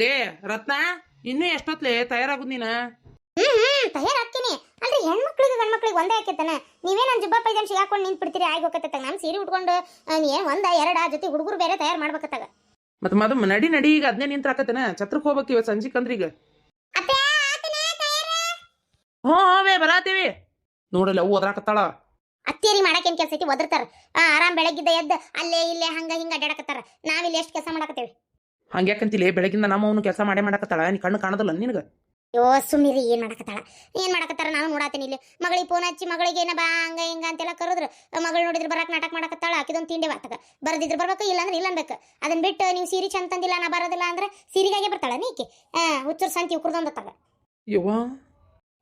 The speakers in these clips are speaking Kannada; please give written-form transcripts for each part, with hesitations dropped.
ಲೇ ರತ್ನ ಇನ್ನೂ ಎಷ್ಟೊತ್ಲೇ ತಯಾರಾಗುದ್ ನೀನ? ತಯಾರಾಗ್ತೀನಿ ಅಲ್ರಿ. ಹೆಣ್ಮಕ್ಳಿಗೆ ಗಂಡ್ಮಕ್ಳಿಗೆ ಒಂದೇ ಆಕೈತನ. ನೀವೇ ನನ್ನ ಜುಬ್ಬ ಪೈಜಾಮ್ ಸಿಗಾಕೊಂಡು ನಿಂತು ಬಿಡ್ತೀರಿ ಆಗಿ ಹೋಗತ್ತ. ನಾನು ಸೀರೆ ಉಟ್ಕೊಂಡು ಏನ್ ಒಂದ ಎರಡ ಜೊತೆ ಹುಡುಗರು ಬೇರೆ ತಯಾರು ಮಾಡ್ಬೇಕತ್ತಾಗ. ಮತ್ ಮದು ನಡಿ ನಡಿ ಈಗ ಅದ್ನೇ ನಿಂತ್ರಾಕತ್ತೇನ? ಛತ್ರಕ್ ಹೋಗ್ಬೇಕ್ ಇವತ್ತು ಸಂಜೆ ಕಂದ್ರೀಗ. ಹ್ಞೂ ಬರಾತೀವಿ ನೋಡಲ್ಲ ಅವು ಓದ್ರಾಕತ್ತಾಳ. ಅತ್ತೇರಿ ಮಾಡಕ್ಕೇನ್ ಕೆಲಸ ಐತಿ? ಒದರ್ತಾರ. ಆರಾಮ್ ಬೆಳಗ್ಗಿದ್ದ ಎದ್ದು ಅಲ್ಲೇ ಇಲ್ಲೇ ಹಂಗ ಹಿಂಗ ಅಡ್ಡಾಡಕತ್ತಾರ. ನಾವಿಲ್ಲಿ ಎಷ್ಟು ಕೆಲಸ ಮಾಡಕತ್ತೇವಿ. ಹಂಗ್ಯಾಕಂತಿಲಿ ಬೆಳಗಿಂದ ನಮ್ಮ ಅವನು ಕೆಲಸ ಮಾಡಕತ್ತಾಳ. ನೀ ಕಣ್ಣು ಕಾಣದಲ್ಲ ನಿನಗ? ಯೋ ಸುಮ್ಮಿರಿ. ಏನ್ ಮಾಡಕತ್ತಾರ ನಾನು ನೋಡಾತೀನಿ ಇಲ್ಲಿ. ಮಗಳಿಗೆ ಫೋನ್ ಹಚ್ಚಿ ಮಗಳಿಗೆ ಏನ ಬಾ ಹಂಗ ಹಿಂಗ ಅಂತೆಲ್ಲ ಕರೆದ್ರು. ಮಗಳು ನೋಡಿದ್ರೆ ಬರಕ್ ನಾಟಕ ಮಾಡಕತ್ತಾಳ. ಆಕಿದೊಂದು ತಿಂಡಿ ಬಾತಕ ಬರ್ದಿದ್ರೆ ಬರ್ಬೇಕು, ಇಲ್ಲ ಅಂದ್ರೆ ಇಲ್ಲ ಅನ್ಬೇಕು. ಅದನ್ನ ಬಿಟ್ಟು ನೀವು ಸೀರೆ ಚಂದ ತಂದಿಲ್ಲ ನಾ ಬರೋದಿಲ್ಲ ಅಂದ್ರೆ ಸೀರೆಗಾಗೆ ಬರ್ತಾಳ ನೀಕಿ. ಹುಚ್ಚರ್ ಸಂತಿ ಉಕ್ರದೊಂದತ್ತಾಗ ಯವ್ವಾ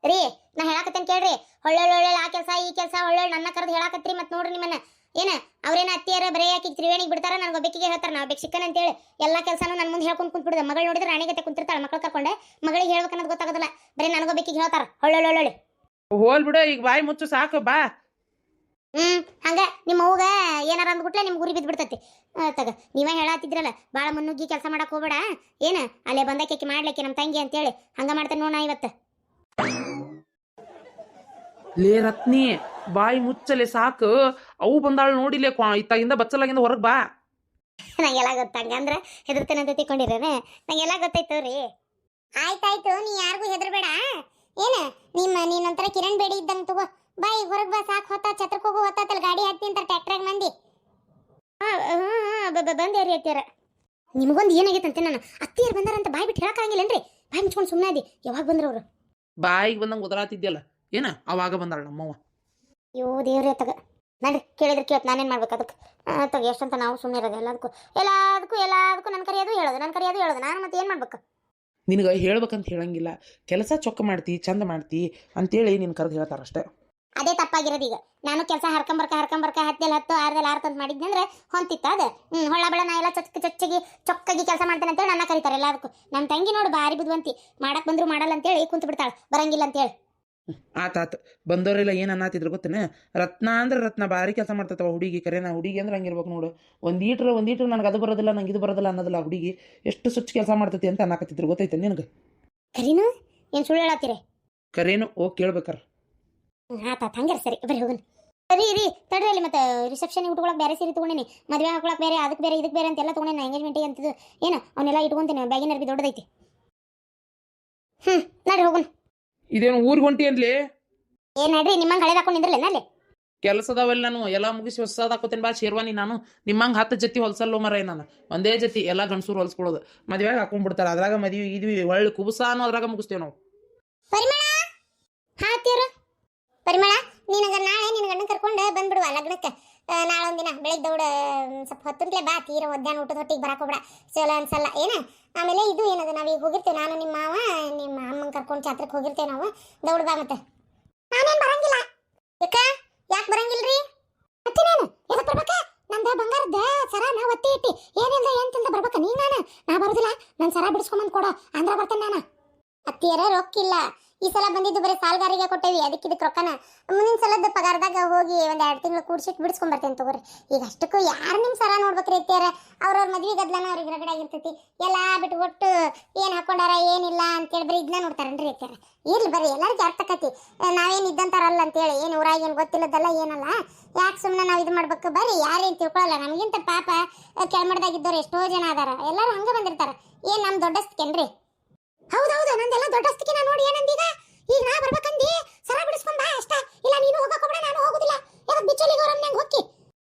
ರೀ. ನಾ ಹೇಳಾಕತ್ತೇನ್ ಕೇಳ್ರಿ. ಒಳ್ಳೊಳ್ಳೆ ಆ ಕೆಲಸ ಈ ಕೆಲಸ ಒಳ್ಳೊಳ್ಳೆ ನನ್ನ ಕರೆದು ಹೇಳಾಕತ್ರಿ. ಮತ್ ನೋಡ್ರಿ ನಿಮ್ಮನ್ನ ಏನ ಅವ್ರೇನ ಅತ್ತಿಯರ ಬರೀ ಆಕಿ ತ್ರಿವೇಣಿಗೆ ಬಿಡ್ತಾರ, ನನಗೆ ಒಬ್ಬಕಿಗೆ ಹೇಳ್ತಾರ ನಾ ಒಬ್ಬಕ್ಕೆ ಸಿಕ್ಕನ್ ಅಂತೇಳಿ ಎಲ್ಲಾ ಕೆಲಸನೂ ನನ್ನ ಮುಂದೆ ಹೇಳ್ಕೊಂಡು ಕುಂತ್ಬಿಡ್ದೆ. ಮಗಳು ನೋಡಿದ್ರೆ ರಾಣಿಗತ್ತೆ ಕುಂತಿರ್ತಾಳ, ಮಕ್ಕಳು ಕರ್ಕೊಂಡೆ. ಮಗಳಿಗೆ ಹೇಳ್ಬೇಕನ್ನೋದು ಗೊತ್ತಾಗೋದಿಲ್ಲ, ಬರೀ ನನಗೊಬ್ಬಕಿಗೆ ಹೇಳ್ತಾರ ಒಳ್ಳೊಳ್ಳೆ. ಹೋಲ್ ಬಿಡು ಈಗ ಬಾಯಿ ಮುಚ್ಚು ಸಾಕು ಬಾ. ಹಂಗ ನಿಮ್ಮ ಅವ್ಗ ಏನಾರ ಅಂದ್ಬಿಟ್ಲೆ ನಿಮ್ಗೆ ಗುರಿ ಬಿದ್ಬಿಡ್ತೈತಿ. ತಗ ನೀವೇ ಹೇಳತ್ತಿದ್ರಲ್ಲ ಭಾಳ ಮುನ್ನುಗ್ಗಿ ಕೆಲಸ ಮಾಡಕ್ ಹೋಗ್ಬೇಡ. ಏನ ಅಲ್ಲೇ ಬಂದಕ್ಕೆ ಮಾಡ್ಲಿಕ್ಕೆ ನಮ್ಮ ತಂಗಿ ಅಂತೇಳಿ ಹಂಗ ಮಾಡ್ತೇನೆ ನೋಡ ಇವತ್ತು. ಲೇ ರತ್ನಿ ಬಾಯಿ ಮುಚ್ಚಲೆ ಸಾಕು. ಅವು ಬಂದಾಳು ನೋಡಿಲೇ ಇತ್ತಾಗಿಂದ ಬಚ್ಚಲಾಗಿಂದ ಹೊರಗ್ ಬಾ. ನಂಗೆಲ್ಲ ಗೊತ್ತಂಗಂದ್ರ ಹೆದರ್ತೇನೆ ಅಂತ ತಿಳ್ಕೊಂಡಿರೇನೆ. ನಂಗೆಲ್ಲ ಗೊತ್ತಾಯ್ತವ್ರಿ. ಆಯ್ತಾಯ್ತು, ನೀ ಯಾರಿಗೂ ಹೆದರ್ಬೇಡ. ಏನ ನೀನೊಂಥರ ಕಿರಣ್ ಬೇಡಿ ಇದ್ದಂಗ ತಗೋ. ಬಾಯಿ ಹೊರಗ್ ಬಾ ಸಾಕು. ಛತ್ರಕ್ಕೆ ಹೋಗು ಹೊತ್ತಲ್ಲ ಗಾಡಿ ಹತ್ತಿ ಅಂತಾರೆ ಟ್ರ್ಯಾಕ್ಟ್ರಾಗ ಮಂದಿ. ಬಂದೇರಿ ಅತ್ತಿಯರ. ನಿಮಗೊಂದು ಏನಾಗೈತಂತೆ, ನಾನು ಅತ್ತಿಯರ್ ಬಂದಾರಂತ ಬಾಯಿ ಬಿಟ್ಟು ಹೇಳಕ್ಕಾಗಿಲ್ಲನ್ರಿ. ಬಾಯಿ ಮುಚ್ಕೊಂಡು ಸುಮ್ಮನಾದಿ. ಯಾವಾಗ ಬಂದ್ರ ಅವ್ರು? ಬಾಯಿಗೆ ಬಂದಂಗ ಉದರಾತಿದ್ಯಲ್ಲ ಏನ ಅವಾಗ ಬಂದಾಳ ನಮ್ಮವ್ವ. ಅಯ್ಯೋ ದೇವ್ರೇ ತಗ. ನಡ್ರಿ ಕೇಳಿದ್ರೆ ಕೇಳತ್ ನಾನೇನ್ ಮಾಡ್ಬೇಕು ಅದಕ್ಕೆ? ತಗ ಎಷ್ಟಂತ ನಾವು ಸುಮ್ಮನೆ ಇರೋದು. ಎಲ್ಲದಕ್ಕೂ ನನ್ನ ಕರೆಯೋದು ಹೇಳೋದು ನಾನು ಮತ್ತೆ ಏನ್ ಮಾಡ್ಬೇಕು? ನಿನಗೆ ಹೇಳ್ಬೇಕಂತ ಹೇಳಂಗಿಲ್ಲ. ಕೆಲಸ ಚೊಕ್ಕ ಮಾಡ್ತಿ ಚಂದ ಮಾಡ್ತಿ ಅಂತೇಳಿ ನಿನ್ ಕರೆದು ಹೇಳ್ತಾರಷ್ಟೇ. ಅದೇ ತಪ್ಪಾಗಿರೋದು. ಈಗ ನಾನು ಕೆಲಸ ಹರ್ಕೊಂಬರ್ಕ ಹತ್ತಲ್ಲಿ 10 6ದಲ್ಲಿ 6 ತಂದು ಮಾಡಿದ್ನಂದ್ರೆ ಹೊಂತಿತ್ತ ಅದ. ಹೊಳ್ಳ ಬೆಳ ನಾ ಎಲ್ಲ ಚೊಕ್ಕಾಗಿ ಕೆಲಸ ಮಾಡ್ತೇನೆ ಅಂತೇಳಿ ನನ್ನ ಕರೀತಾರೆ ಎಲ್ಲದಕ್ಕೂ. ನಮ್ಮ ತಂಗಿ ನೋಡು ಬಾರಿ ಬುದ್ಧಿವಂತಿ. ಮಾಡಕ್ ಬಂದ್ರು ಮಾಡಲ್ಲ ಅಂತೇಳಿ ಕುಂತು ಬಿಡ್ತಾಳೆ, ಬರಂಗಿಲ್ಲ ಅಂತೇಳಿ. ಆತಾತ ಬಂದವರೆಲ್ಲ ಏನ್ ಅನ್ನತ್ತಿದ್ರು ಗೊತ್ತೇನ? ರತ್ನ ಅಂದ್ರೆ ರತ್ನ ಬಾರಿ ಕೆಲಸ ಮಾಡ್ತವ ಹುಡುಗಿ. ಕರೆನಾ ಹುಡುಗಿ ಅಂದ್ರೆ ಹಂಗಿರ್ಬೇಕು ನೋಡು. ಒಂದೀಟ್ರು ನನಗೆ ಅದು ಬರೋದಿಲ್ಲ, ನಂಗೆ ಇದು ಬರೋದಿಲ್ಲ ಅನ್ನೋದಿಲ್ಲ. ಹುಡುಗಿ ಎಷ್ಟು ಸುಚ್ಚ ಕೆಲಸ ಮಾಡ್ತತಿ ಅಂತ ಅನ್ನಕತ್ತಿದ್ರು ಗೊತ್ತೈತೆ ನಿನಗೆ? ಕರೀನು ಏನ್ ಸುಳ್ಳು ಹೇಳತ್ತೀರಿ? ಕರೇನು ಹೋಗಿ ಕೇಳ್ಬೇಕಾರ. ಆತಾತ ಹಂಗಾರ ಸರಿ ಬರ್ರಿ ಹೋಗೋಣ. ರೀ ತಡ್ರಿ. ಅಲ್ಲಿ ಮತ್ತೆ ರಿಸೆಪ್ಷನ್ ಉಟ್ಕೊಳಕ್ ಬೇರೆ ಸೀರೆ ತಗೊಂಡಿನಿ, ಮದುವೆ ಹಾಕೊಳಕ್ ಬೇರೆ, ಅದಕ್ಕೆ ಬೇರೆ ಇದಕ್ಕೆ ಬೇರೆ ಅಂತೆಲ್ಲ ತಗೊಂಡಿನಿ. ಎಂಗೇಜ್ಮೆಂಟಿಗೆ ಅಂತಿದ್ದು ಏನು ಅವನ್ನೆಲ್ಲ ಇಟ್ಕೊಂತೀನಿ. ಬ್ಯಾಗಿನ ಅರ್ಬಿ ದೊಡ್ಡದೈತಿ. ನಡ್ರಿ ಹೋಗೋಣ. ಇದೇನು ಊರಿಗೆ ಹೊಂಟಿ ಅಂದ್ಲಿ? ಏನ್ ನಡ್ರಿ ನಿಮ್ಮಂಗೆ ಹಳೇದ್ ಹಾಕೊಂಡು ನಿಂದ್ರಲ್ಲ ಅಲ್ಲಿ ಕೆಲಸದವೆಲ್ಲ ನಾನು ಎಲ್ಲ ಮುಗಿಸಿ ಹೊಸದ ಹಾಕೋತೇನೆ ಬಾ ಶೇರ್ವಾನಿ. ನಾನು ನಿಮ್ಮಂಗೆ 10 ಜೊತೆ ಹೊಲ್ಸಲ್ಲೋ ಮರ. ನಾನು ಒಂದೇ ಜೊತೆ ಎಲ್ಲ ಗಂಡಸೂರು ಹೊಲ್ಸ್ಕೊಳ್ಳೋದು. ಮದುವೆಗೆ ಹಾಕೊಂಡ್ಬಿಡ್ತಾರೆ. ಅದ್ರಾಗ ಮದುವೆ ಇದ್ವಿ ಒಳ್ಳೆ ಕುಬಸಾನು ಅದ್ರಾಗ ಮುಗಿಸ್ತೇವೆ ನಾವು. ಪರಿಮಳ ಹಾತಿಯರು ಪರಿಮಳ ನಿನಗ ನಾಳೆ ನಿನ್ನ ಗಂಡನ ಕರ್ಕೊಂಡು ಬಂದ್ಬಿಡುವ ಲಗ್ನಕ್ಕೆ. ನಾಳೆ ಒಂದಿನ ಬೆಳಿಗ್ಗೆ ದೌಡ ಸ್ವಲ್ಪ ಹೊತ್ತಂತ್ಲೆ ಬಾ. ತೀರ ಮಧ್ಯಾಹ್ನ ಊಟದ ಹೊಟ್ಟಿಗೆ ಬರಾಕ್ ಹೋಗ್ಬೇಡ, ಚಲೋ ಅನ್ಸಲ್ಲ ಏನ. ಆಮೇಲೆ ಇದು ಏನದ ನಾವೀಗ ಹೋಗಿರ್ತೇವೆ, ನಾನು ನಿಮ್ಮ ಮಾವ ನಿಮ್ಮ ಅಮ್ಮನ ಕರ್ಕೊಂಡು ಛತ್ರಕ್ಕೆ ಹೋಗಿರ್ತೇವೆ ನಾವು. ದೌಡ್ ಬಾ ಮತ್ತೆ. ನಾನೇನು ಬರಂಗಿಲ್ಲ. ಯಾಕೆ ಬರಂಗಿಲ್ರಿ? ಮತ್ತೆ ನಾನು ಎದಕ್ಕೆ ಬರ್ಬೇಕ? ನಂದ ಬಂಗಾರದ ಸರಾನ ಒತ್ತಿ ಇಟ್ಟಿ ಏನಿಲ್ಲ ಎಂತಂದ ಬರ್ಬೇಕ ನೀ? ನಾ ಬರೋದಿಲ್ಲ. ನನ್ನ ಸರ ಬಿಡಿಸ್ಕೊಂಬಂದು ಕೊಡೋ ಅಂದ್ರ ಬರ್ತೇನೆ ನಾನು. ಅತ್ತಿಯರ ರೊಕ್ಕಿಲ್ಲ. ಈ ಸಲ ಬಂದಿದ್ದು ಬರೀ ಸಾಲ್ಗಾರಿಗೆ ಕೊಟ್ಟೇವಿ, ಅದಕ್ಕಿದಕ್ಕೆ ರೊಕ್ಕನ ಮುಂದಿನ ಸಲದ ಪಗಾರದಾಗ ಹೋಗಿ ಒಂದ್ 2 ತಿಂಗಳು ಕೂಡ್ಸಿಟ್ಟು ಬಿಡಿಸ್ಕೊಂಡ್ ಬರ್ತೇನೆ ತಗೋರಿ. ಈಗ ಅಷ್ಟಕ್ಕೂ ಯಾರು ನಿಮ್ ಸರ ನೋಡ್ಬೇಕ್ರಿ ಅತ್ತಿಯರ? ಅವ್ರವ್ರ ಮದ್ವೆ ಗದ್ಲನ ಅವ್ರಿಗೆ ರಗಡೆ ಆಗಿರ್ತೈತಿ. ಎಲ್ಲಾ ಬಿಟ್ಟು ಒಟ್ಟು ಏನ್ ಹಾಕೊಂಡಾರ ಏನಿಲ್ಲ ಅಂತೇಳಿ ಬರೀ ಇದನ್ನ ನೋಡ್ತಾರನ್ರಿ ಅತ್ತಿಯರ. ಇರ್ಲಿ ಬರ್ರಿ, ಎಲ್ಲರಿಗೂ ಅರ್ಥ ಆಕತಿ ನಾವೇನ್ ಇದ್ದಂತಾರಲ್ಲ ಅಂತೇಳಿ. ಏನು ಊರಾಗ ಏನ್ ಗೊತ್ತಿಲ್ಲದಲ್ಲ ಏನಲ್ಲ. ಯಾಕೆ ಸುಮ್ಮನೆ ನಾವು ಇದು ಮಾಡ್ಬೇಕು? ಬರ್ರಿ, ಯಾರೇನ್ ತಿಳ್ಕೊಳ್ಳಲ್ಲ. ನಮಗಿಂತ ಪಾಪ ಕೆಳಮಟ್ಟದಾಗಿದ್ದವ್ರು ಎಷ್ಟೋ ಜನ ಅದಾರ. ಎಲ್ಲರೂ ಹಂಗ ಬಂದಿರ್ತಾರ. ಏನ್ ನಮ್ ದೊಡ್ಡಸ್ತಿಕೇನ್ರಿ? ಹೌದೌದು, ನಂದೆಲ್ಲ ದೊಡ್ಡಸ್ತಿಕೆ. ನಾ ನೋಡಿ ಏನಂದೀಗ ಈಗ ನಾ ಬರ್ಬೇಕಂದಿ ಸರ ಬಿಡಿಸ್ಕೊಂಬ ಅಷ್ಟ. ಇಲ್ಲ ನೀನು ಹೋಗಕ್ ಹೋಗ್ಬೇಡ, ನಾನು ಹೋಗುದಿಲ್ಲ. ಯಾಕೆ ಬಿಚ್ಚಲಿಗೆ ಅವ್ರ ನಂಗೆ ಹೋಗಿ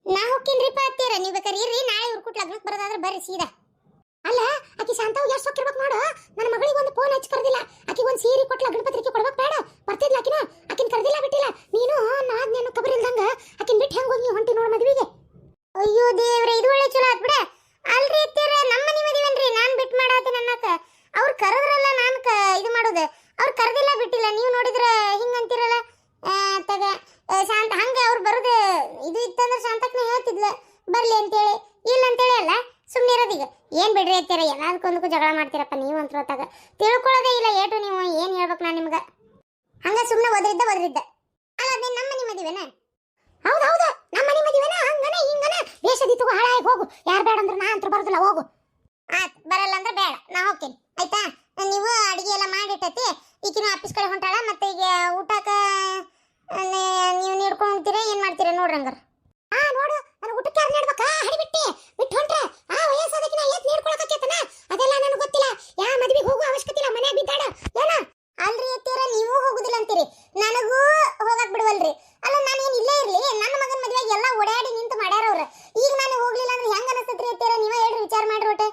ನಾ ಹೋಗ್ತೀನ್ರಿಪ್ಪ ಅತ್ತೀರ. ನೀವು ಬೇಕಾದ್ರೆ ಇರ್ರಿ, ನಾಳೆ ಉರ್ಕುಟ್ ಲಗ್ನಕ್ಕೆ ಬರೋದಾದ್ರೆ ಬರ್ರಿ ಸೀದಾ. ಅಲ್ಲ ಆಕಿ ಶಾಂತವ್ಗೆ ಎಷ್ಟು ಸೊಕ್ಕಿರ್ಬೇಕು ನೋಡು. ನನ್ನ ಮಗಳಿಗೆ ಒಂದು ಫೋನ್ ಹಚ್ಚಿ ಕರೆದಿಲ್ಲ. ಆಕಿಗೆ ಒಂದು ಸೀರೆ ಕೊಟ್ಟು ಲಗ್ನ ಪತ್ರಿಕೆ ಕೊಡ್ಬೇಕು ಬೇಡ? ಬರ್ತಿದ್ಲ ಆಕಿನ ಕರೆದಿಲ್ಲ ಬಿಟ್ಟಿಲ್ಲ. ನೀನು ನಾದ್ನೇನು ಕಬರಿ ಇಲ್ದಂಗ ಆಕಿನ ಬಿಟ್ಟು ಹೆಂಗೆ ಹೋಗಿ ಹೊಂಟಿ ನೋಡು ಮದ್ವಿಗೆ. ಅಯ್ಯೋ ದೇವ್ರೆ, ಇದು ಒಳ್ಳೆ ಚಲೋ ಆತ್ ಬಿಡ. ಅಲ್ರಿ ಅತ್ತೀರ, ನಮ್ಮ ಮನೆ ಮದುವೆನ್ರಿ ನಾನು ಬಿಟ್ಟು ಮಾಡಾತೀನಿ ಅನ್ನಕ. ಅವ್ರು ಕರೆದ್ರಲ್ಲ ನಾನು ಇದು ಮಾಡೋದು. ಅವ್ರು ಕರೆದಿಲ್ಲ ಬಿಟ್ಟಿಲ್ಲ. ನೀವು ನೋಡಿದ್ರೆ ಹಿಂಗಂತಿರಲ್ಲ ತಗ ಶಾಂತ. ಹಂಗೆ ಅವ್ರು ಬರೋದು ಇದು ಇತ್ತಂದ್ರೆ ಶಾಂತಕ್ಕನೇ ಹೇಳ್ತಿದ್ಲ ಬರ್ಲಿ ಅಂತೇಳಿ. ಇಲ್ಲ ಅಂತೇಳಿ ಅಲ್ಲ ಸುಮ್ಮನೆ ಇರೋದೀಗ. ಏನು ಬಿಡ್ರಿ ಅತ್ತೀರ, ಎಲ್ಲದಕ್ಕೊಂದಕ್ಕೂ ಜಗಳ ಮಾಡ್ತೀರಪ್ಪ ನೀವು ಅಂತ ಹೊತ್ತಾಗ. ತಿಳ್ಕೊಳ್ಳೋದೇ ಇಲ್ಲ ಏಟು ನೀವು. ಏನು ಹೇಳ್ಬೇಕು ನಾನು ನಿಮ್ಗೆ? ಹಂಗ ಸುಮ್ಮನೆ ಒದರಿದ್ದ ಅಲ್ಲ. ಅದೇ ನಮ್ಮ ಮನೆ ಮದುವೆನ? ಹೌದೌದು, ನಮ್ಮ ಮನೆ ಮದುವೆನ. ಹಂಗನ ಹಿಂಗನ ವೇಷದಿ ತಗೋ ಹಾಳಾಗಿ ಹೋಗು. ಯಾರು ಬೇಡ ಅಂದ್ರೆ ನಾ ಅಂತ ಬರೋದಿಲ್ಲ. ಹೋಗು. ಆಯ್ತು, ಬರಲ್ಲ ಅಂದ್ರೆ ಬೇಡ, ನಾ ಹೋಗ್ತೀನಿ. ಆಯ್ತಾ ನೀವು ಅಡಿಗೆ ಎಲ್ಲ ಮಾಡಿಟ್ಟತಿ ಈಕಿನ ಆಫೀಸ್ ಕಡೆ ಹೊಂಟಾಳ ಮತ್ತೆ ಈಗ ಊಟಕ್ಕೆ ನೀವು ನೀಡ್ಕೊಂಡು ಹೋಗ್ತೀರಾ ಏನು ಮಾಡ್ತೀರಾ ನೋಡ್ರಿ ಹಂಗಾರ ನೋಡು ನಾನು ಊಟಕ್ಕೆ ಯಾರು ನೀಡ್ಬೇಕಾ ಹಡಿಬಿಟ್ಟಿ ಬಿಟ್ಟು ಹೊಂಟ್ರೆ ವಯಸ್ಸಾದಕಿನ ಏತ್ ನೀಡ್ಕೊಳಕತ್ತೇತನ ಅದೆಲ್ಲ ನನಗೆ ಗೊತ್ತಿಲ್ಲ ಯಾ ಮದ್ವಿಗೆ ಹೋಗೋ ಅವಶ್ಯಕತೆ ಇಲ್ಲ ಮನ್ಯಾಗ ಬಿದ್ದಾಡ ಏನ ಅಲ್ರಿ ಅತ್ತೀರ ನೀವು ಹೋಗುದಿಲ್ಲ ಅಂತೀರಿ ನನಗೂ ಹೋಗಕ್ ಬಿಡವಲ್ರಿ ಅಲ್ಲ ನಾನು ಏನು ಇಲ್ಲೇ ಇರ್ಲಿ ನನ್ನ ಮಗನ ಮದ್ವೆಗೆ ಎಲ್ಲ ಓಡಾಡಿ ನಿಂತು ಮಾಡ್ಯಾರ ಅವ್ರ ಈಗ ನಾನು ಹೋಗ್ಲಿಲ್ಲ ಅಂದ್ರೆ ಹೆಂಗ ಅನಿಸ್ತೈತ್ರಿ ಅತ್ತೀರ ನೀವೇ ಹೇಳ್ರಿ ವಿಚಾರ ಮಾಡ್ರಿ ಒಟ್ಟೆ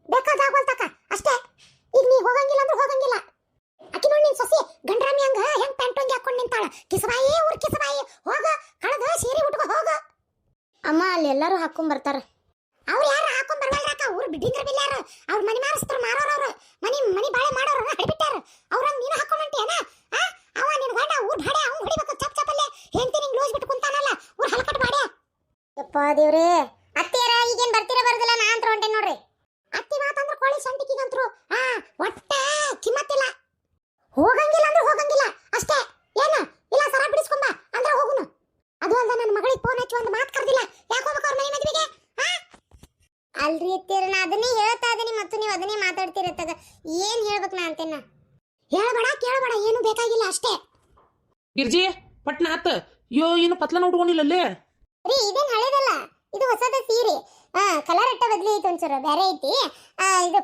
ಬೇಕಾದಾಗೋಲ್ತಕ ಅಷ್ಟೇ ಈಗ ನೀ ಹೋಗಂಗಿಲ್ಲ ಅಂದ್ರೆ ಹೋಗಂಗಿಲ್ಲ ಅಕ್ಕಿ ನೋಡಿ ನಿನ್ ಸೊಸಿ ಗಂಡ್ರಾಮಿ ಹಂಗ ಹೆಂಗ್ ಪ್ಯಾಂಟ್ ಒಂಗಿ ಹಾಕೊಂಡ್ ನಿಂತಾಳ ಕಿಸಬಾಯಿ ಊರ್ ಕಿಸಬಾಯಿ ಹೋಗ ಕಳೆದ ಸೀರೆ ಉಟ್ಕೋ ಹೋಗ ಅಮ್ಮ ಅಲ್ಲಿ ಎಲ್ಲರೂ ಹಾಕೊಂಡ್ ಬರ್ತಾರ ಅವ್ರು ಯಾರು ಹಾಕೊಂಡ್ ಬರ್ವಲ್ರಾಕ ಊರ್ ಬಿಟ್ಟಿದ್ರ ಬಿಲ್ಲಾರ ಅವ್ರ ಮನಿ ಮಾರಸ್ತಾರ ಮಾರೋರವ್ರು ಮನಿ ಬಾಳೆ ಮಾಡೋರು ಹಡ್ಬಿಟ್ಟಾರ ಅವ್ರಂಗ್ ನೀನು ಹಾಕೊಂಡ್ ಹೊಂಟಿಯನ ಅವ ನಿನ್ ಗಂಡ ಊರ್ ಭಾಡೆ ಅವ್ನ್ ಹೊಡಿಬೇಕು ಚಪ್ ಚಪಲ್ಲೇ ಹೆಂಡತಿ ನಿಂಗ್ ಲೂಸ್ ಬಿಟ್ಟು ಕುಂತಾನಲ್ಲ ಊರ್ ಹಲ್ಕಟ್ ಬಾಡೆ ಯಪ್ಪ ದೇವ್ರೇ ಅತ್ತಿಯರ ಈಗೇನ್ ಬರ್ತೀರಾ ಬರೋದಿಲ್ಲ ನಾ ಅಂತ ಹೊಂಟೆ ನೋಡ್ರಿ ಅತ್ತಿ ಮಾತಂದ್ರ ಕೋಳಿ ಸಂಟಿಕಿಗಂತ್ರು ಒಟ್ಟ ಕಿಮ್ಮತ್ತಿಲ್ಲ ಹೋಗಂಗಿಲ್ಲ ಅಂದ್ರೆ ಹೋಗಂಗಿಲ್ಲ ಅಷ್ಟೇ ಏನ ಇಲ್ಲ ಸರ ಬಿಡಿಸ್ಕೊಂಬ ಅಂದ್ರೆ ಹೋಗುನು ಅದು ಅಲ್ಲ ನನ್ನ ಮಗಳಿಗೆ ಫೋನ್ ಹಚ್ಚಿ ಒಂದು ಮಾತು ಕರ್ದಿಲ್ಲ ಯಾಕೆ ಹೋಗ್ಬೇಕು ಅವ್ರ ಮನೆ ಮದುವೆಗೆ ಅಲ್ರಿ ಅತ್ತೀರ ನಾ ಅದನ್ನೇ ಹೇಳ್ತಾ ಇದೀನಿ ಮತ್ತು ನೀವು ಅದನ್ನೇ ಮಾತಾಡ್ತಿರತ್ತಾಗ ಏನ್ ಹೇಳ್ಬೇಕು ನಾ ಅಂತೇನ ಹೇಳ್ಬೇಡ ಕೇಳಬೇಡ ಏನು ಬೇಕಾಗಿಲ್ಲ ಅಷ್ಟೇ ಗಿರ್ಜಿ ಪಟ್ನ ಆತ ಅಯ್ಯೋ ಏನು ಪತ್ಲನ ಉಟ್ಕೊಂಡಿಲ್ಲಲ್ಲೇ ರೀ ಇದೇನ್ ಹಳೇದಲ್ಲ ಇದು ಹೊಸದ ಸೀರೆ ಕಲರ್ ಅಟ್ಟ ಬದ್ಲಿ ಐತಿ ಒಂಚೂರು ಬೇರೆ ಐತಿ ಇದು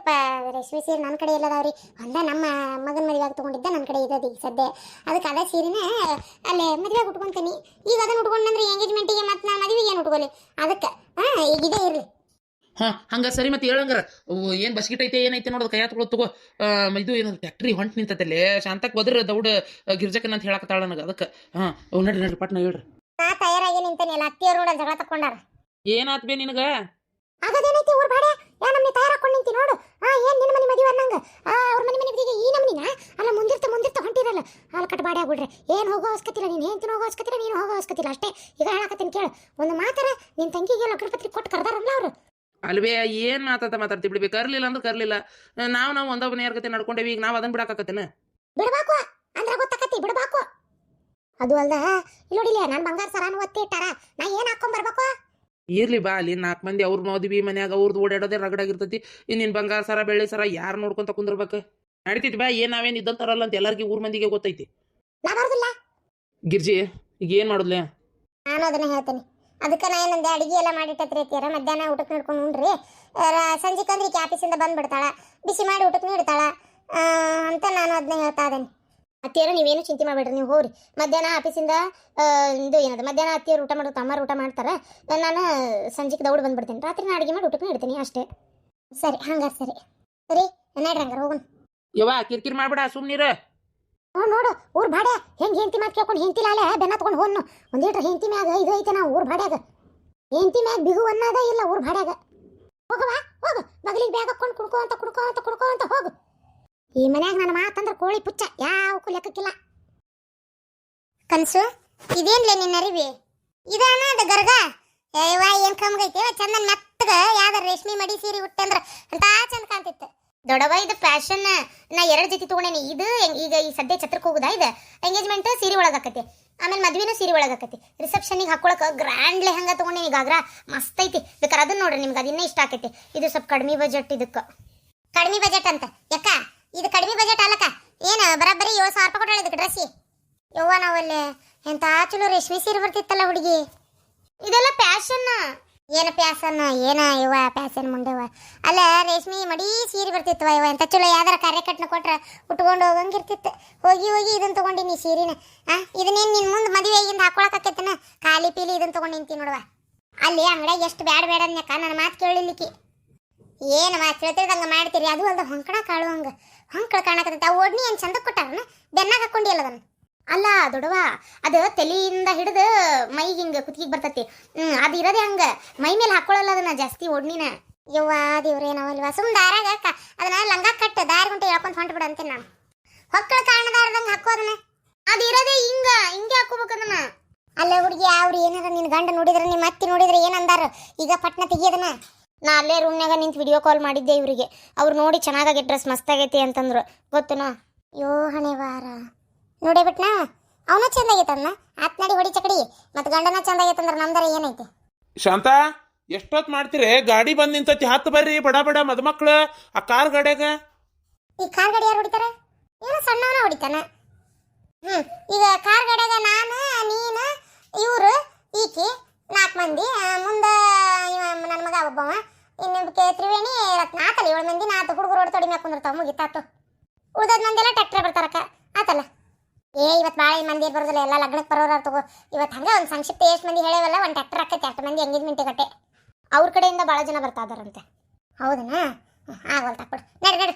ರೇಷ್ಮೆ ಸೀರೆ ನನ್ನ ಕಡೆ ಎಲ್ಲದಾವ್ರಿ ಒಂದ ನಮ್ಮ ಮಗನ ಮದುವೆಯಾಗ ತಗೊಂಡಿದ್ದ ನನ್ನ ಕಡೆ ಇರೋದು ಈಗ ಸದ್ಯ ಅದಕ್ಕೆ ಅದೇ ಸೀರೆನ ಅಲ್ಲೇ ಮದುವೆಯಾಗ ಉಟ್ಕೊಂತೀನಿ ಈಗ ಅದನ್ನ ಉಟ್ಕೊಂಡ್ರೆ ಎಂಗೇಜ್ಮೆಂಟಿಗೆ ಮತ್ತೆ ನಾ ಮದುವೆಗೆ ಏನು ಉಟ್ಕೊಲಿ ಅದಕ್ಕೆ ಈಗ ಇದೇ ಇರಲಿ ಹಂಗ ಸರಿ ಮತ್ತೆ ಹೇಳಂಗಾರ ಏನ್ ಬಸ್ಕಿಟ್ ಐತೆ ಏನೈತೆ ನೋಡೋದು ಕೈ ತಗೊಳ್ ತಗೋ ಇದು ಏನದು ಫ್ಯಾಕ್ಟ್ರಿ ಹೊಂಟ್ ನಿಂತತಲ್ಲೇ ಶಾಂತಕ್ ಬದ್ರ ದೌಡ್ ಗಿರ್ಜಕನ್ ಅಂತ ಹೇಳಕತ್ತಾಳ ನನಗೆ ಅದಕ್ಕೆ ನಡ್ರಿ ಪಟ್ನ ಹೇಳ್ರಿ ನಾ ತಯಾರಾಗಿ ನಿಂತೇನೆ ಎಲ್ಲ ಅತ್ತಿಯವರು ಕೂಡ ಜಗಳ ತಕೊಂಡಾರ ಏನಾತ್ ಬೇ ನಿನಗ ಆಗದೇನೈತಿ ಊರ್ ಬಾಡೆ ಯಾ ನಮ್ನಿ ತಯಾರಾಕೊಂಡು ನಿಂತಿ ನೋಡು ಏನ್ ನಿನ್ನ ಮನೆ ಮದುವೆ ಅನ್ನಂಗ ಅವ್ರ ಮನೆ ಮದುವೆಗೆ ಈ ನಮ್ನಿನ ಅಲ್ಲ ಮುಂದಿರ್ತ ಹೊಂಟಿರಲ್ಲ ಅಲ್ಲಿ ಕಟ್ ಬಾಡೆ ಆಗ್ಬಿಡ್ರೆ ಏನ್ ಹೋಗೋ ಅವಶ್ಯಕತಿಲ್ಲ ನೀನು ಹೆಂತಿನ ಹೋಗೋ ಅವಶ್ಯಕತಿಲ್ಲ ನೀನು ಹೋಗೋ ಅವಶ್ಯಕತಿಲ್ಲ ಅಷ್ಟೇ ಈಗ ಹೇಳಕತ್ತೀನಿ ಕೇಳು ಒಂದು ಮಾತಾರ ನಿನ್ ತಂಗಿಗೆ ಲಗ್ನ ಪತ್ರಿಕೆ ಕೊಟ್ಟು ಕರ್ದಾರಲ್ಲ ಅವರು ಅಲ್ವೇ ಏನ್ ಮಾತಾಡ್ತಿ ಬಿಡ್ಬೇಕು ಕರ್ಲಿಲ್ಲ ಅಂದ್ರೆ ಕರ್ಲಿಲ್ಲ ನಾವು ಒಂದೊಬ್ಬನ ಯಾರ್ಗತೆ ನಡ್ಕೊಂಡೇವಿ ಈಗ ನಾವು ಅದನ್ನ ಬಿಡಾಕತ್ತೇನ ಬಿಡಬೇಕು ಅಂದ್ರೆ ಗೊತ್ತಾಕತಿ ಬಿಡಬೇಕು ಅದು ಅಲ್ದ ಇಲ್ಲೋಡಿಲ್ಲ ನಾನು ಬಂಗಾರ ಸರಾನು ಒತ್ತಿ ಇಟ್ಟಾರ ನಾ ಏನ್ ಹಾಕೊಂಡ್ ಬರ್ಬೇಕು ಇರ್ಲಿ ಬಾ ಅಲ್ಲಿ 4 ಮಂದಿ ಅವ್ರ ಮದುವೆ ಮನ್ಯಾಗ ಅವ್ರದ್ದು ಓಡಾಡೋದೇ ರಗಡಾಗಿರ್ತೈತಿ ಇನ್ನಿನ್ ಬಂಗಾರ ಸರ ಬೆಳ್ಳಿ ಸರ ಯಾರು ನೋಡ್ಕೊಂತ ಕುಂದಿರ್ಬೇಕು ನಡಿತೈತಿ ಬಾ ಏನ್ ನಾವೇನ್ ಇದ್ದಂತಾರಲ್ಲ ಅಂತ ಎಲ್ಲರಿಗೂ ಊರ್ ಮಂದಿಗೆ ಗೊತ್ತೈತಿ ನಾ ಬರೋದಿಲ್ಲ ಗಿರ್ಜಿ ಈಗ ಏನ್ ಮಾಡುದ್ಲೆ ನಾನು ಅದನ್ನ ಹೇಳ್ತೇನೆ ಅದಕ್ಕೆ ನಾ ಏನಂದೆ ಅಡಿಗೆ ಎಲ್ಲ ಮಾಡಿಟ್ಟತ್ರಿ ಅತ್ತೀರ ಮಧ್ಯಾಹ್ನ ಊಟಕ್ಕೆ ನಡ್ಕೊಂಡು ಉಣ್ರಿ ಸಂಜೆಗೆ ಅಂದ್ರೆ ಈಕೆ ಆಫೀಸಿಂದ ಬಂದ್ಬಿಡ್ತಾಳ ಬಿಸಿ ಮಾಡಿ ಊಟಕ್ಕೆ ನೀಡ್ತಾಳ ಅಂತ ನಾನು ಅದನ್ನ ಹೇಳ್ತಾ ಇದ್ದೇನೆ ಅತ್ತಿಯರ ನೀವೇನು ಚಿಂತೆ ಮಾಡಬೇಡ್ರಿ ನೀವು ಹೋಗ್ರಿ ಮಧ್ಯಾಹ್ನ ಆಫೀಸಿಂದ ಇದು ಏನದು ಮಧ್ಯಾಹ್ನ ಅತ್ತಿಯರು ಊಟ ಮಾಡೋದು ಅಮ್ಮರು ಊಟ ಮಾಡ್ತಾರೆ ನಾನು ಸಂಜೆಗೆ ದೌಡ್ ಬಂದ್ಬಿಡ್ತೀನಿ ರಾತ್ರಿ ನಾ ಅಡಿಗೆ ಮಾಡಿ ಊಟಕ್ಕೆ ನೀಡ್ತೀನಿ ಅಷ್ಟೇ ಸರಿ ಹಂಗಾರ ಸರಿ ಸರಿ ನಡ್ರಿ ಹಂಗಾರ ಹೋಗೋಣ ಯವ್ವ ಕಿರ್ಕಿರ್ ಮಾಡ್ಬೇಡ ಸುಮ್ನಿರ ನೋಡು ಊರ್ ಭಾಡೆ ಹೆಂಗ್ ಹೆಂಡತಿ ಮಾತು ಕೇಳ್ಕೊಂಡು ಹೆಂಡತಿಲಾಲೆ ಬೆನ್ನ ತಗೊಂಡು ಹೋನ್ನು ಒಂದೇಟ್ರ ಹೆಂಡತಿ ಮ್ಯಾಗ ಇದು ಐತೆ ನಾವು ಊರ್ ಭಾಡ್ಯಾಗ ಹೆಂಡತಿ ಮ್ಯಾಗ ಬಿಗು ಅನ್ನೋದ ಇಲ್ಲ ಊರ್ ಭಾಡ್ಯಾಗ ಹೋಗವಾ ಹೋಗು ಮಗಳಿಗೆ ಬ್ಯಾಗ್ ಹಾಕೊಂಡು ಕುಡ್ಕೋ ಅಂತ ಹೋಗು ಈ ಮನ್ಯಾಗ ನನ್ನ ಮಾತಂದ್ರೆ ಕೋಳಿ ಪುಚ್ಚ ಯಾವಕ್ಕೂ ಲೆಕ್ಕಕ್ಕಿಲ್ಲ ಕನ್ಸು ಇದೇನ್ಲೇ ನಿನ್ನ ಅರಿವಿ ಇದಾನ ಅದ ಗರ್ಗ ಏನ್ ಕಮ್ಗೈತೆ ಚಂದನ್ ಮೆತ್ತಗ ಯಾವ್ದಾರ ರೇಷ್ಮೆ ಮಡಿ ಸೀರೆ ಉಟ್ಟಂದ್ರ ಅಂತ ಚಂದ ಕಾಣ್ತಿತ್ತು ದೊಡವ ಇದು ಫ್ಯಾಷನ್ ನಾ 2 ಜೊತೆ ತಗೊಂಡೇನಿ ಇದು ಈಗ ಈ ಸದ್ಯ ಛತ್ರಕ್ಕೆ ಹೋಗುದಾ ಇದು ಎಂಗೇಜ್ಮೆಂಟ್ ಸೀರೆ ಒಳಗಾಕತಿ ಆಮೇಲೆ ಮದ್ವಿನೂ ಸೀರೆ ಒಳಗಾಕತಿ ರಿಸೆಪ್ಷನಿಗೆ ಹಾಕೊಳಕ ಗ್ರ್ಯಾಂಡ್ ಲೆಹಂಗಾ ತಗೊಂಡೇನಿ ಈಗಾಗ್ರ ಮಸ್ತ್ ಐತಿ ಬೇಕಾರೆ ಅದನ್ನ ನೋಡ್ರಿ ನಿಮ್ಗೆ ಅದನ್ನೇ ಇಷ್ಟ ಆಕೈತಿ ಇದು ಸ್ವಲ್ಪ ಕಡಿಮೆ ಬಜೆಟ್ ಇದಕ್ಕೆ ಕಡಿಮೆ ಬಜೆಟ್ ಅಂತ ಯಾಕ ಇದು ಕಡಿಮೆ ಬಜೆಟ್ ಅಲ್ಲಕ್ಕ ಏನು ಬರಬ್ಬರಿ 7,000 ರೂಪಾಯಿ ಕೊಟ್ಟಾಳ ಇದಕ್ಕೆ ಡ್ರೆಸ್ಸಿ ಯವ್ವ ನಾವಲ್ಲೇ ಎಂತ ಚಲೋ ರೇಷ್ಮೆ ಸೀರೆ ಬರ್ತಿತ್ತಲ್ಲ ಹುಡುಗಿ ಇದೆಲ್ಲ ಪ್ಯಾಷನ್ ಏನ ಪ್ಯಾಸನ್ ಏನ ಇವ ಪ್ಯಾಸನ್ ಮುಂಡೆವ ಅಲ್ಲ ರೇಷ್ಮೆ ಮಡಿ ಸೀರೆ ಬರ್ತಿತ್ವ ಇವ ಎಂತ ಚಲೋ ಯಾವ್ದಾರ ಕಾರ್ಯಕಟ್ನ ಕೊಟ್ರ ಉಟ್ಕೊಂಡು ಹೋಗಂಗಿರ್ತಿತ್ತು ಹೋಗಿ ಇದನ್ನ ತಗೊಂಡಿನಿ ಸೀರೆನ ಇದನ್ನೇನು ನಿನ್ ಮುಂದೆ ಮದುವೆಗಿಂದ ಹಾಕೊಳಕತ್ತೇನ ಖಾಲಿ ಪೀಲಿ ಇದನ್ನ ತಗೊಂಡು ನಿಂತಿ ನೋಡುವ ಅಲ್ಲಿ ಅಂಗಡಿಯಾಗ ಎಷ್ಟು ಬೇಡ ಅನ್ಯಾಕ ನನ್ನ ಮಾತು ಕೇಳಿಲಿಕ್ಕೆ ಏನು ಮಾತು ಹೇಳ್ತಿರ್ದಂಗ ಮಾಡ್ತೀರಿ ಅದು ಅಲ್ದ ಹೊಂಕಣ ಕಾಳುವಂಗ ಹೊಂಕಳ ಕಾಣಕತ್ತೈತಿ ಆ ಓಡ್ನಿ ಏನು ಚಂದ ಕೊಟ್ಟಾರನ ಬೆನ್ನಾಗ ಹಾಕೊಂಡಿಲ್ಲ ಅದನ್ನ ಅಲ್ಲ ದೊಡವ ಅದು ತಲೆಯಿಂದ ಹಿಡಿದು ಮೈಗೆ ಹಿಂಗೆ ಕುತ್ತಿಗೆ ಬರ್ತೈತಿ ಅದು ಇರೋದೇ ಹಂಗ ಮೈ ಮೇಲೆ ಹಾಕೊಳ್ಳಲ್ಲ ಅದನ್ನ ಜಾಸ್ತಿ ಒಡ್ನಿನ ಯವ್ವ ದೇವ್ರೇ ನಾವಲ್ವಾ ಸುಮ್ ದಾರಾಗ ಅದನ್ನ ಲಂಗ ಕಟ್ಟ ದಾರಿ ಗುಂಟೆ ಹೇಳ್ಕೊಂತ ಹೊಂಟ್ಬಿಡ ಅಂತೇನೆ ನಾನು ಹೊಕ್ಕಳ ಕಾರಣದಾರದಂಗೆ ಹಾಕೋ ಅದನ್ನ ಅದು ಇರೋದೇ ಹಿಂಗೆ ಹಾಕೋಬೇಕು ಅದನ್ನ ಅಲ್ಲ ಹುಡುಗಿ ಅವ್ರು ಏನಾರ ನಿನ್ನ ಗಂಡ ನೋಡಿದ್ರೆ ನಿಮ್ಮ ಅತ್ತಿ ನೋಡಿದ್ರೆ ಏನಂದಾರ ಈಗ ಪಟ್ನ ತೆಗಿಯೋದನ್ನ ನಾ ಅಲ್ಲೇ ರೂಮ್ನಾಗ ನಿಂತು ವಿಡಿಯೋ ಕಾಲ್ ಮಾಡಿದ್ದೆ ಇವರಿಗೆ ಅವ್ರು ನೋಡಿ ಚೆನ್ನಾಗಿ ಡ್ರೆಸ್ ಮಸ್ತಾಗೈತಿ ಅಂತಂದ್ರು ಗೊತ್ತುನೋ ಯೋ ಹಣೆ ವಾರ ನೋಡೇ ಬಿಟ್ನಾ ಅವನ ಚಂದ ಆಗೈತನ್ನ ಆತ್ ನಡಿ ಹೊಡಿ ಚಕಡಿ ಮತ್ತೆ ಗಂಡನ ಚಂದ ಆಗೈತಂದ್ರೆ ನಮ್ದಾರ ಏನೈತಿ ಶಾಂತ ಎಷ್ಟೊತ್ತು ಮಾಡ್ತೀರಿ? ಗಾಡಿ ಬಂದ್ ನಿಂತತಿ, ಹತ್ತು ಬರ್ರಿ ಬಡ ಬಡ ಮದುಮಕ್ಳು ಆ ಕಾರ್ ಗಾಡ್ಯಾಗ. ಈ ಕಾರ್ ಗಾಡಿ ಯಾರು ಹೊಡಿತಾರ? ಏನೋ ಸಣ್ಣವನ ಹೊಡಿತಾನ. ಈಗ ಕಾರ್ ಗಾಡ್ಯಾಗ ನಾನು, ನೀನು, ಇವ್ರು, ಈಕಿ 4 ಮಂದಿ. ಮುಂದೆ ನನ್ನ ಮಗ ಒಬ್ಬವ, ಇನ್ನೊಬ್ಬಕ್ಕೆ ತ್ರಿವೇಣಿ, ರತ್ನ. ಆತಲ್ಲ 7 ಮಂದಿ. ನಾತು ಹುಡುಗರು ರೋಡ್ ತೊಡಿ ಮ್ಯಾಗ ಕುಂದಿರ್ತಾವ, ಮುಗಿತಾತು. ಉಳ್ದದ್ ಮಂದಿ ಎಲ್ಲ ಟ್ರ್ಯಾಕ್ಟರ್ ಬರ್ತಾರಕ್ಕ. ಆತಲ್ಲ. ಇವತ್ತು ಭಾಳ ಮಂದಿ ಬರೋದಿಲ್ಲ, ಎಲ್ಲ ಲಗ್ನಕ್ಕೆ ಬರೋರು ತಗೋ. ಇವತ್ತು ಹಂಗೆ ಒಂದು ಸಂಕ್ಷಿಪ್ತ ಎಷ್ಟು ಮಂದಿ ಹೇಳೇವಲ್ಲ, ಒಂದು ಟ್ರ್ಯಾಕ್ಟರ್ ಹಾಕೈತೆ 8 ಮಂದಿ ಎಂಗೇಜ್ಮೆಂಟ್ ಗಟ್ಟೆ. ಅವ್ರ ಕಡೆಯಿಂದ ಭಾಳ ಜನ ಬರ್ತಾ ಇದಾರಂತೆ. ಹೌದನಾ? ಆಗೋಲ್ ತಕ್ಬಿಡು. ನಡ್ರಿ